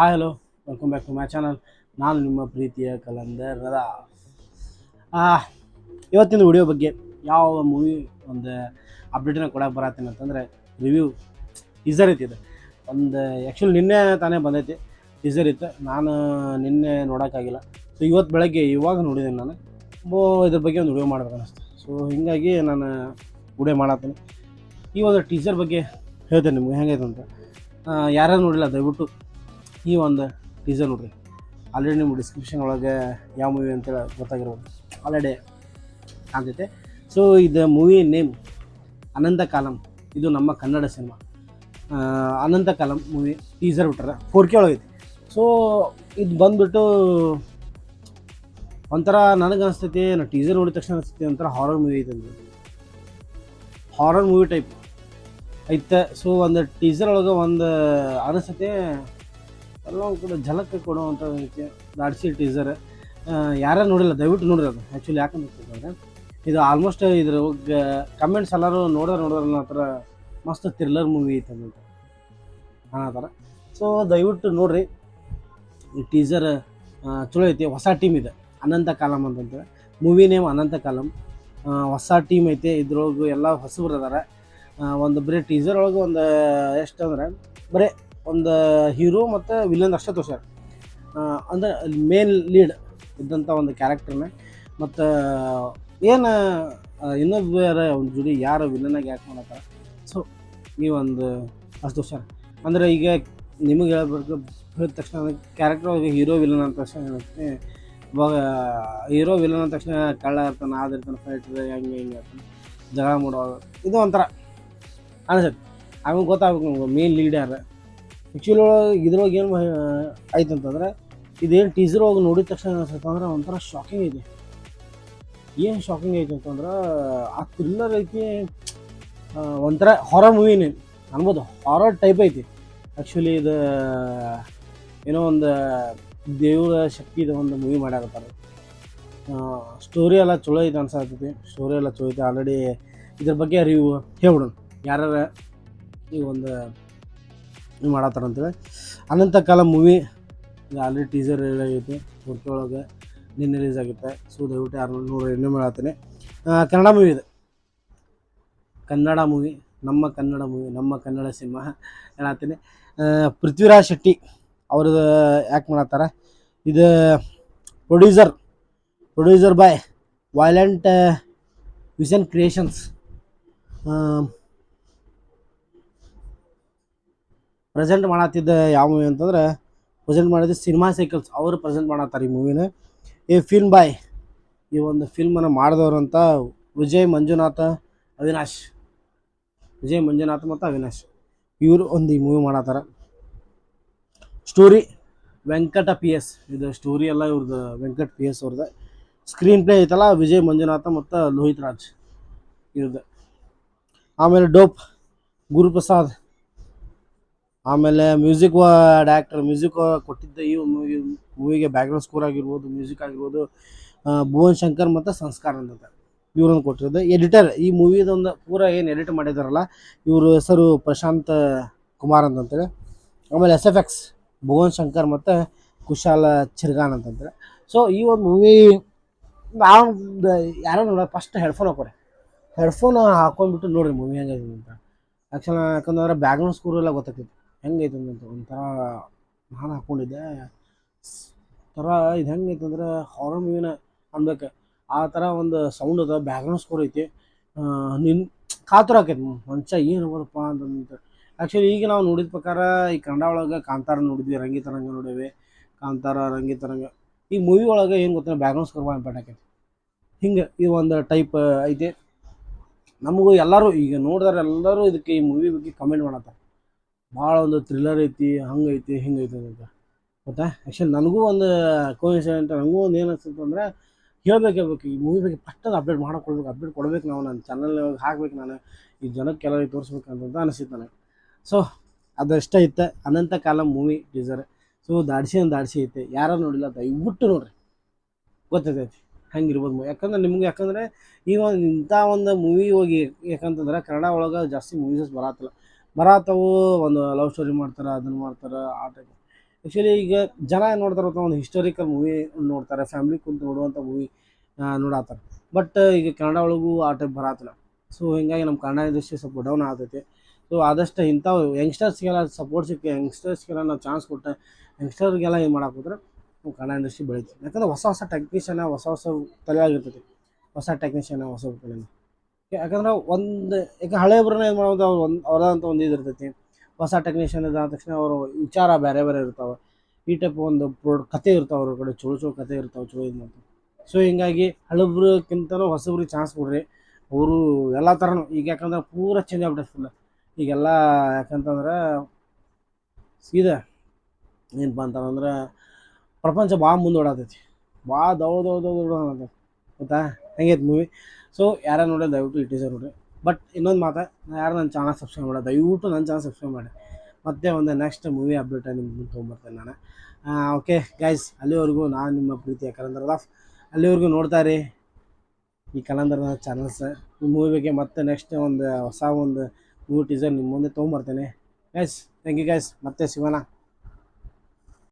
Hi hello welcome back to my channel. ನಾನು ನಿಮ್ಮ ಪ್ರೀತಿಯ ಕಲಂದರ್ ರದಾ. ಆ, ಇವತ್ತಿನ ವಿಡಿಯೋ ಬಗ್ಗೆ ಯಾವ ಮೂವಿ ಒಂದು ಅಪ್ಡೇಟನ್ನ ಕೊಡಕ್ಕೆ ಬರತ್ತೀನಿ ಅಂತಂದರೆ ರಿವ್ಯೂ ಟೀಸರ್ ಐತಿ. ಇದು ಒಂದು ಆ್ಯಕ್ಚುಲಿ ನಿನ್ನೆ ತಾನೇ ಬಂದೈತಿ. ಟೀಸರ್ ಇತ್ತು, ನಾನು ನಿನ್ನೆ ನೋಡೋಕ್ಕಾಗಿಲ್ಲ. ಸೊ ಇವತ್ತು ಬೆಳಗ್ಗೆ ಇವಾಗ ನೋಡಿದ್ದೀನಿ ನಾನು. ಇದ್ರ ಬಗ್ಗೆ ಒಂದು ವಿಡಿಯೋ ಮಾಡ್ಬೇಕು ಅನ್ನಿಸ್ತು. ಸೊ ಹೀಗಾಗಿ ನಾನು ವಿಡಿಯೋ ಮಾಡತ್ತೀನಿ. ಈ ಒಂದು ಟೀಸರ್ ಬಗ್ಗೆ ಹೇಳ್ತೇನೆ ನಿಮ್ಗೆ ಹೆಂಗೈತೆ ಅಂತ. ಯಾರು ನೋಡಿಲ್ಲ ದಯವಿಟ್ಟು ಈ ಒಂದು ಟೀಸರ್ ನೋಡ್ರಿ. ಆಲ್ರೆಡಿ ನಿಮ್ಮ ಡಿಸ್ಕ್ರಿಪ್ಷನ್ ಒಳಗೆ ಯಾವ ಮೂವಿ ಅಂತೇಳಿ ಗೊತ್ತಾಗಿರ್ಬೋದು, ಆಲ್ರೆಡಿ ಕಾಣ್ತೈತೆ. ಸೊ ಇದು ಮೂವಿ ನೇಮ್ ಅನಂತ ಕಾಲಂ. ಇದು ನಮ್ಮ ಕನ್ನಡ ಸಿನಿಮಾ. ಅನಂತ ಕಾಲಂ ಮೂವಿ ಟೀಸರ್ ಬಿಟ್ರೆ 4K ಒಳಗೈತಿ. ಸೊ ಇದು ಬಂದುಬಿಟ್ಟು ಒಂಥರ ನನಗೆ ಅನಿಸ್ತೈತಿ, ನಾನು ಟೀಸರ್ ನೋಡಿದ ತಕ್ಷಣ ಅನಿಸ್ತೈತಿ ಒಂಥರ ಹಾರರ್ ಮೂವಿ ಐತೆ, ಹಾರರ್ ಮೂವಿ ಟೈಪ್ ಐತೆ. ಸೊ ಒಂದು ಟೀಸರ್ ಒಳಗೆ ಒಂದು ಅನಿಸ್ತೈತಿ ಎಲ್ಲ ಒಂದು ಕಡೆ ಝಲಕ್ ಕೊಡುವಂಥ ರೀತಿ ದಾಡ್ಸಿ ಟೀಸರ್. ಯಾರು ನೋಡಿಲ್ಲ ದಯವಿಟ್ಟು ನೋಡ್ರಿ. ಅದು ಆ್ಯಕ್ಚುಲಿ ಯಾಕಂದ್ರೆ ಇದು ಆಲ್ಮೋಸ್ಟ್ ಇದ್ರ ಕಮೆಂಟ್ಸ್ ಎಲ್ಲರೂ ನೋಡಿದ್ರೆ ಆ ಥರ ಮಸ್ತ್ ಥ್ರಿಲ್ಲರ್ ಮೂವಿ ಐತೆ ಅಂತ ಅನ್ನೋ. ಸೊ ದಯವಿಟ್ಟು ನೋಡಿರಿ. ಈ ಟೀಸರ್ ಚಲೋ ಐತಿ. ಹೊಸ ಟೀಮ್ ಇದೆ, ಅನಂತ ಕಾಲಂ ಅಂತಂತೇಳಿ. ಮೂವಿ ನೇಮ್ ಅನಂತ ಕಾಲಂ. ಹೊಸ ಟೀಮ್ ಐತೆ. ಇದ್ರೊಳಗೆ ಎಲ್ಲ ಹೊಸಬ್ರು ಅದಾರೆ. ಒಂದು ಬರೀ ಟೀಸರ್ ಒಳಗೆ ಒಂದು ಎಷ್ಟು ಅಂದರೆ ಬರೀ ಒಂದು ಹೀರೋ ಮತ್ತು ವಿಲನ್ ಅಷ್ಟೇ ತೋರ್ಸ್ಯಾರ. ಅಂದರೆ ಮೇನ್ ಲೀಡ್ ಇದ್ದಂಥ ಒಂದು ಕ್ಯಾರೆಕ್ಟರ್ನ ಮತ್ತು ಏನು ಇನ್ನೊಬ್ಬ ಒಂದು ಜೋಡಿ ಯಾರು ವಿಲನ್ನಾಗಿ ಯಾಕೆ ಮಾಡತ್ತಾರೆ. ಸೊ ಈ ಒಂದು ಅಷ್ಟು ತೋರ್ಸ್ಯಾರ. ಅಂದರೆ ಈಗ ನಿಮಗೆ ಹೇಳ್ಬೇಕು ಹೇಳಿದ ತಕ್ಷಣ ಕ್ಯಾರೆಕ್ಟರ್ ಹೀರೋ ವಿಲನ್ ಅಂದ ತಕ್ಷಣ ಹೇಳುತ್ತೆ. ಇವಾಗ ಹೀರೋ ವಿಲನ್ ಅಂದ ತಕ್ಷಣ ಕಳ್ಳ ಇರ್ತಾನೆ, ಆದಿರ್ತಾನೆ, ಫೈಟರ್, ಹೆಂಗೆ ಇರ್ತಾನೆ, ಜಗಳ ಮಾಡುವಾಗ ಇದು ಒಂಥರ ಅನಿಸುತ್ತೆ. ಆಮೇಲೆ ಗೊತ್ತಾಗ್ಬೇಕು ನಮ್ಗೆ ಮೇನ್ ಲೀಡ್ ಯಾರು. ಆ್ಯಕ್ಚುಲಿ ಇದ್ರೊಳಗೆ ಏನು ಆಯ್ತು ಅಂತಂದ್ರೆ, ಇದೇನು ಟೀಸರ್ ಹೋಗಿ ನೋಡಿದ ತಕ್ಷಣ ಅನಿಸುತ್ತೆ ಅಂದ್ರೆ ಒಂಥರ ಶಾಕಿಂಗ್ ಐತಿ. ಏನು ಶಾಕಿಂಗ್ ಐತಿ ಅಂತಂದ್ರೆ ಆ ಥ್ರಿಲ್ಲರ್ ಐತಿ. ಒಂಥರ ಹಾರರ್ ಮೂವಿನೇ ಅನ್ಬೋದು, ಹಾರರ್ ಟೈಪ್ ಐತಿ. ಆ್ಯಕ್ಚುಲಿ ಇದು ಏನೋ ಒಂದು ದೇವರ ಶಕ್ತಿದು ಒಂದು ಮೂವಿ ಮಾಡ್ಯಾಕತ್ತಾರೆ. ಸ್ಟೋರಿ ಎಲ್ಲ ಚಲೋ ಐತೆ ಅನ್ಸತ್ತೈತಿ. ಸ್ಟೋರಿ ಎಲ್ಲ ಚಲೋ ಐತೆ. ಆಲ್ರೆಡಿ ಇದ್ರ ಬಗ್ಗೆ ರಿವ್ಯೂ ಹೇಳ್ಬಿಡೋಣ ಯಾರು ಈ ಒಂದು ನೀವು ಮಾಡತ್ತಾರ ಅಂತೇಳಿ. ಅನಂತ ಕಾಲ ಮೂವಿ ಇದು ಆಲ್ರೆಡಿ ಟೀಸರ್ ಆಗೈತಿ 4K ಒಳಗೆ ನಿನ್ನೆ ರಿಲೀಸ್ ಆಗುತ್ತೆ. ಸೊ ದಯವಿಟ್ಟು ಯಾರು ನೋಡಿ ಇನ್ನೂ ಹೇಳ್ತೀನಿ. ಕನ್ನಡ ಮೂವಿ ಇದು, ಕನ್ನಡ ಮೂವಿ, ನಮ್ಮ ಕನ್ನಡ ಮೂವಿ, ನಮ್ಮ ಕನ್ನಡ ಸಿನಿಮಾ ಹೇಳತ್ತೀನಿ. ಪೃಥ್ವಿರಾಜ್ ಶೆಟ್ಟಿ ಅವ್ರದ್ದು ಯಾಕೆ ಮಾಡತ್ತಾರ. ಇದು producer by violent vision creations. Present ಮಾಡತ್ತಿದ್ದ ಯಾವ ಮೂವಿ ಅಂತಂದ್ರೆ, ಪ್ರೆಸೆಂಟ್ ಮಾಡಿದ್ದು ಸಿನಿಮಾ ಸೈಕಲ್ಸ್ ಅವರು ಪ್ರೆಸೆಂಟ್ ಮಾಡತ್ತಾರೆ ಈ ಮೂವಿನ. ಈ ಫಿಲ್ಮ್ ಬಾಯ್, ಈ ಒಂದು ಫಿಲ್ಮನ್ನು ಮಾಡಿದವರು ಅಂತ ವಿಜಯ್ ಮಂಜುನಾಥ್ ಮತ್ತು ಅವಿನಾಶ್ ಇವರು ಒಂದು ಈ ಮೂವಿ ಮಾಡತ್ತಾರ. Story Venkata PS. ಇದು ಸ್ಟೋರಿ ಎಲ್ಲ ಇವ್ರದ್ದು ವೆಂಕಟ್ PS ಅವ್ರದ್ದು. ಸ್ಕ್ರೀನ್ ಪ್ಲೇ ಐತಲ್ಲ ವಿಜಯ್ ಮಂಜುನಾಥ ಮತ್ತು ಲೋಹಿತ್ ರಾಜ್ ಇವ್ರದ್ದು. ಆಮೇಲೆ ಡೋಪ್ ಗುರುಪ್ರಸಾದ್. ಆಮೇಲೆ ಮ್ಯೂಸಿಕ್ ಡೈರೆಕ್ಟರ್ ಮ್ಯೂಸಿಕ್ ಕೊಟ್ಟಿದ್ದ ಈ ಮೂವಿಗೆ ಬ್ಯಾಕ್ಗ್ರೌಂಡ್ ಸ್ಕೋರ್ ಆಗಿರ್ಬೋದು, ಮ್ಯೂಸಿಕ್ ಆಗಿರ್ಬೋದು, ಭುವನ್ ಶಂಕರ್ ಮತ್ತು ಸಂಸ್ಕಾರ ಅಂತ ಇವ್ರನ್ನು ಕೊಟ್ಟಿರೋದು. ಎಡಿಟರ್ ಈ ಮೂವಿದೊಂದು ಪೂರ ಏನು ಎಡಿಟ್ ಮಾಡಿದಾರಲ್ಲ ಇವ್ರ ಹೆಸರು ಪ್ರಶಾಂತ್ ಕುಮಾರ್ ಅಂತಂತೇಳಿ. ಆಮೇಲೆ SFX ಭುವನ್ ಶಂಕರ್ ಮತ್ತು ಕುಶಾಲ್ ಚಿರ್ಗಾನ್ ಅಂತಂತೇಳಿ. ಸೊ ಈ ಒಂದು ಮೂವಿ ನಾವು ಯಾರೋ ನೋಡ ಫಸ್ಟ್ ಹೆಡ್ಫೋನ್ ಹಾಕೊಂಡ್ಬಿಟ್ಟು ನೋಡಿರಿ ಮೂವಿ ಹೆಂಗೈತೆ ಅಂತ. ಯಾಕಂದ್ರೆ ಬ್ಯಾಕ್ಗ್ರೌಂಡ್ ಸ್ಕೋರ್ ಎಲ್ಲ ಗೊತ್ತಾಗ್ತೈತಿ ಹೆಂಗೈತೆ ಅಂತ. ಒಂಥರ ನಾನು ಹಾಕ್ಕೊಂಡಿದ್ದೆ ಥರ ಇದು ಹೆಂಗೈತೆ ಅಂದ್ರೆ ಹಾರರ್ ಮೂವಿನ ಅನ್ಬೇಕು. ಆ ಥರ ಒಂದು ಸೌಂಡ್ ಅದ, ಬ್ಯಾಕ್ಗ್ರೌಂಡ್ ಸ್ಕೋರ್ ಐತಿ. ನಿನ್ನ ಕಾತುರ ಆಕೈತಿ ಮನುಷ್ಯ ಏನು ಹೋದಪ್ಪ ಅಂತಂತ. ಆ್ಯಕ್ಚುಲಿ ಈಗ ನಾವು ನೋಡಿದ ಪ್ರಕಾರ ಈ ಕನ್ನಡ ಒಳಗೆ ಕಾಂತಾರ ನೋಡಿದ್ವಿ, ರಂಗಿತರಂಗ ನೋಡೇವಿ, ಕಾಂತಾರ, ರಂಗಿತರಂಗ. ಈ ಮೂವಿ ಒಳಗೆ ಏನು ಗೊತ್ತಾ ಬ್ಯಾಕ್ಗ್ರೌಂಡ್ ಸ್ಕೋರ್ ಭಾಳ ಇಂಪಾರ್ಟೆಂಟ್ ಆಕೈತಿ. ಹಿಂಗೆ ಈ ಒಂದು ಟೈಪ್ ಐತಿ. ನಮಗೂ ಎಲ್ಲರೂ ಈಗ ನೋಡಿದ್ರೆ ಎಲ್ಲರೂ ಇದಕ್ಕೆ ಈ ಮೂವಿ ಬಗ್ಗೆ ಕಮೆಂಟ್ ಮಾಡತ್ತಾರೆ. ಭಾಳ ಒಂದು ಥ್ರಿಲ್ಲರ್ ಐತಿ, ಹಂಗೈತಿ ಹಿಂಗೈತಿ ಅಂತ ಗೊತ್ತಾ. ಆ್ಯಕ್ಚುಲಿ ನನಗೂ ಒಂದು ಕೋಇನ್ಸಿಡೆಂಟ್, ನನಗೂ ಒಂದು ಏನು ಅನಿಸುತ್ತೆ ಅಂದರೆ ಹೇಳ್ಬೇಕು ಈ ಮೂವಿ ಬಗ್ಗೆ ಫಸ್ಟಲ್ಲಿ ಅಪ್ಡೇಟ್ ಕೊಡ್ಬೇಕು ನಾವು ನನ್ನ ಚಾನಲ್ ಹಾಕ್ಬೇಕು. ನಾನು ಈ ಜನಕ್ಕೆ ಎಲ್ಲರಿಗೆ ತೋರಿಸ್ಬೇಕಂತ ಅನಿಸಿತ್ತು ನನಗೆ. ಸೊ ಅದಷ್ಟೇ ಇತ್ತು ಅನಂತ ಕಾಲಂ ಮೂವಿ ಟೀಸರ್. ಸೊ ದಾಡ್ಸಿ ಐತೆ. ಯಾರು ನೋಡಿಲ್ಲ ದಯವಿಟ್ಟು ನೋಡ್ರಿ, ಗೊತ್ತೈತಿ ಹೆಂಗಿರ್ಬೋದು ಮೂವಿ. ಯಾಕಂದ್ರೆ ಈಗ ಒಂದು ಇಂಥ ಒಂದು ಮೂವಿ ಹೋಗಿ, ಯಾಕಂತಂದ್ರೆ ಕನ್ನಡ ಒಳಗೆ ಜಾಸ್ತಿ ಮೂವೀಸಸ್ ಬರತ್ತವು. ಒಂದು ಲವ್ ಸ್ಟೋರಿ ಮಾಡ್ತಾರೆ, ಅದನ್ನು ಮಾಡ್ತಾರೆ, ಆ ಟೈಪ್. ಆ್ಯಕ್ಚುಲಿ ಈಗ ಜನ ಏನು ನೋಡ್ತಾರೆ ಗೊತ್ತಾ, ಒಂದು ಹಿಸ್ಟೋರಿಕಲ್ ಮೂವಿ ನೋಡ್ತಾರೆ, ಫ್ಯಾಮಿಲಿ ಕುಂತು ನೋಡುವಂಥ ಮೂವಿ ನೋಡತ್ತಾರೆ. ಬಟ್ ಈಗ ಕನ್ನಡ ಒಳಗೂ ಆ ಟೈಪ್ ಬರತ್ತಿಲ್ಲ. ಸೊ ಹಿಂಗಾಗಿ ನಮ್ಮ ಕನ್ನಡ ಇಂಡಸ್ಟ್ರಿ ಸ್ವಲ್ಪ ಡೌನ್ ಆಗ್ತೈತಿ. ಸೊ ಆದಷ್ಟು ಇಂಥವು ಯಂಗ್ಸ್ಟರ್ಸ್ಗೆಲ್ಲ ಸಪೋರ್ಟ್ ಸಿಕ್ಕಿ, ಯಂಗ್ಸ್ಟರ್ಸ್ಗೆಲ್ಲ ನಾವು ಚಾನ್ಸ್ ಕೊಟ್ಟು ಯಂಗ್ಸ್ಟರ್ಗೆಲ್ಲ ಏನು ಮಾಡಕ್ಕೆ ಹೋದ್ರೆ ನಮ್ಮ ಕನ್ನಡ ಇಂಡಸ್ಟ್ರಿ ಬೆಳೀತೀವಿ. ಯಾಕಂದ್ರೆ ಹೊಸ ಹೊಸ ಟೆಕ್ನಿಷಿಯನ್, ಹೊಸ ಹೊಸ ತಲೆಯಾಗಿರ್ತೈತಿ, ಹೊಸ ಟೆಕ್ನಿಷಿಯನ್, ಹೊಸ ಕಲೆ. ಯಾಕಂದ್ರೆ ಒಂದು ಈಗ ಹಳೆಯಬ್ರನ್ನ ಏನು ಮಾಡೋದು, ಅವ್ರು ಅವ್ರದಂತ ಒಂದು ಇದು ಇರ್ತೈತಿ. ಹೊಸ ಟೆಕ್ನಿಷಿಯನ್ ಇದಾದ ತಕ್ಷಣ ಅವರು ವಿಚಾರ ಬೇರೆ ಬೇರೆ ಇರ್ತಾವೆ. ಈ ಟೈಪ್ ಒಂದು ಕತೆ ಇರ್ತಾವೆ, ಅವ್ರ ಕಡೆ ಚಲೋ ಚಲೋ ಕತೆ ಇರ್ತಾವೆ, ಚಲೋ ಇದು ಮಾಡ್ತಾರೆ. ಸೊ ಹಿಂಗಾಗಿ ಹಳಬ್ರಕ್ಕಿಂತಲೂ ಹೊಸಬ್ರಿಗೆ ಚಾನ್ಸ್ ಕೊಡ್ರಿ. ಅವರು ಎಲ್ಲ ಥರನೂ ಈಗ ಯಾಕಂದ್ರೆ ಪೂರ ಚೇಂಜ್ ಆಗ್ಬಿಟ್ಟಿಲ್ಲ ಈಗೆಲ್ಲ. ಯಾಕಂತಂದ್ರೆ ಸೀದಾ ಏನಪ್ಪ ಅಂತಂದ್ರೆ ಪ್ರಪಂಚ ಭಾಳ ಮುಂದೂಡತೈತಿ, ಭಾಳ ದೌಡ್ ಗೊತ್ತಾ ಹೆಂಗೈತೆ ಮೂವಿ. ಸೊ ಯಾರು ನೋಡಿ ದಯವಿಟ್ಟು ಟೀಸರ್ ನೋಡಿರಿ. ಬಟ್ ಇನ್ನೊಂದು ಮಾತು, ಯಾರು ನನ್ನ ಚಾನಲ್ ಸಬ್ಸ್ಕ್ರೈಬ್ ಮಾಡೋದು ದಯವಿಟ್ಟು ನನ್ನ ಚಾನಲ್ ಸಬ್ಸ್ಕ್ರೈಬ್ ಮಾಡಿ. ಮತ್ತೆ ಒಂದು ನೆಕ್ಸ್ಟ್ ಮೂವಿ ಅಪ್ಡೇಟ್ ನಿಮ್ಮ ಮುಂದೆ ತೊಗೊಂಬರ್ತೇನೆ ನಾನು. ಓಕೆ ಗೈಸ್, ಅಲ್ಲಿವರೆಗೂ ನಾನು ನಿಮ್ಮ ಪ್ರೀತಿಯ ಕಲಂದರ್ ಲಾಫ್. ಅಲ್ಲಿವರೆಗೂ ನೋಡ್ತಾ ಇರಿ ಈ ಕಲಂದರ್ ಚಾನಲ್ಸ್. ಈ ಮೂವಿ ಬಗ್ಗೆ ಮತ್ತೆ ನೆಕ್ಸ್ಟ್ ಒಂದು ಹೊಸ ಒಂದು ಮೂವಿ ಟೀಸರ್ ನಿಮ್ಮ ಮುಂದೆ ತೊಗೊಂಬರ್ತೇನೆ ಗೈಸ್. ಥ್ಯಾಂಕ್ ಯು ಗೈಸ್, ಮತ್ತೆ ಸಿಗೋಣ.